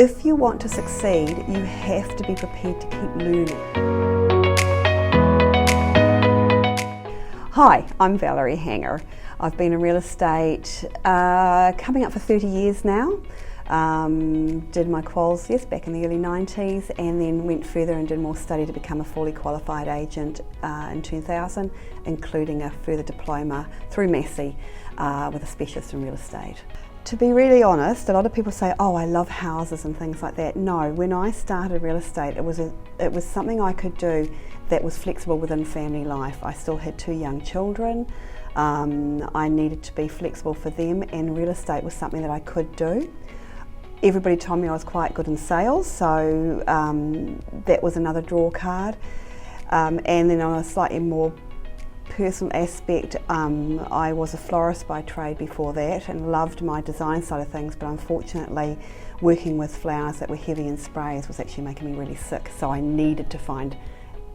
If you want to succeed, you have to be prepared to keep learning. Hi, I'm Valerie Hanger. I've been in real estate coming up for 30 years now. Did my quals, back in the early 90s, and then went further and did more study to become a fully qualified agent in 2000, including a further diploma through Massey with a specialist in real estate. To be really honest, a lot of people say, oh, I love houses and things like that. No, when I started real estate, it was something I could do that was flexible within family life. I still had 2 young children. I needed to be flexible for them, and real estate was something that I could do. Everybody told me I was quite good in sales, so that was another draw card. And then on a slightly more personal aspect, I was a florist by trade before that and loved my design side of things, but unfortunately working with flowers that were heavy in sprays was actually making me really sick, so I needed to find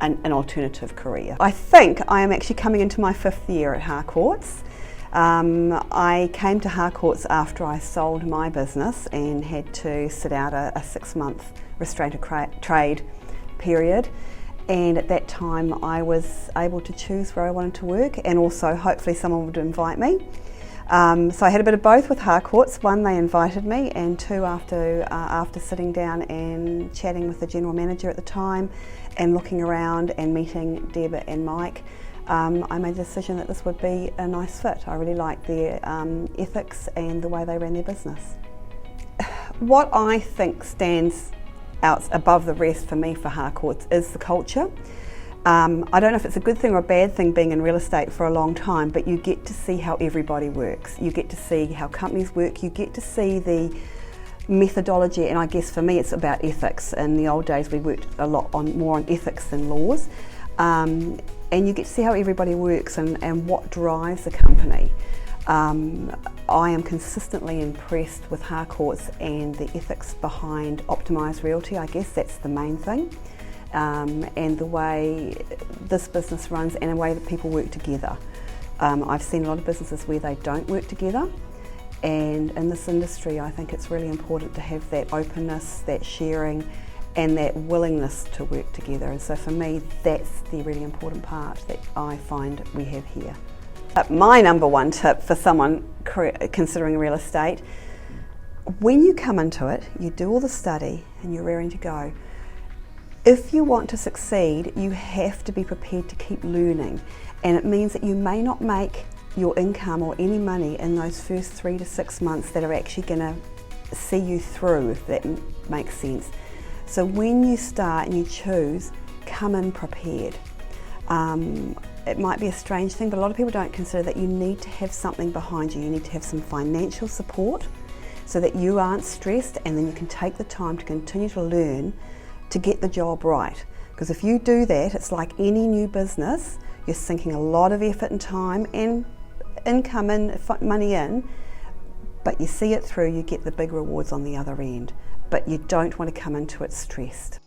an alternative career. I think I am actually coming into my 5th year at Harcourts. I came to Harcourts after I sold my business and had to sit out a 6-month restraint of trade period. And at that time I was able to choose where I wanted to work, and also hopefully someone would invite me. So I had a bit of both with Harcourts. 1, they invited me, and 2, after sitting down and chatting with the general manager at the time and looking around and meeting Deb and Mike, I made the decision that this would be a nice fit. I really liked their ethics and the way they ran their business. What I think stands out above the rest for me for Harcourts is the culture. I don't know if it's a good thing or a bad thing being in real estate for a long time, but you get to see how everybody works. You get to see how companies work. You get to see the methodology, and I guess for me it's about ethics. In the old days we worked a lot more on ethics than laws. And you get to see how everybody works and what drives the company. I am consistently impressed with Harcourts and the ethics behind optimised realty. I guess that's the main thing, and the way this business runs and the way that people work together. I've seen a lot of businesses where they don't work together, and in this industry I think it's really important to have that openness, that sharing, and that willingness to work together. And so for me, that's the really important part that I find we have here. My number 1 tip for someone considering real estate: when you come into it, you do all the study and you're raring to go. If you want to succeed, you have to be prepared to keep learning, and it means that you may not make your income or any money in those first 3 to 6 months that are actually going to see you through, if that makes sense. So when you start and you choose, come in prepared. It might be a strange thing, but a lot of people don't consider that you need to have something behind you. You need to have some financial support so that you aren't stressed, and then you can take the time to continue to learn to get the job right. Because if you do that, it's like any new business, you're sinking a lot of effort and time and income in, money in, but you see it through, you get the big rewards on the other end. But you don't want to come into it stressed.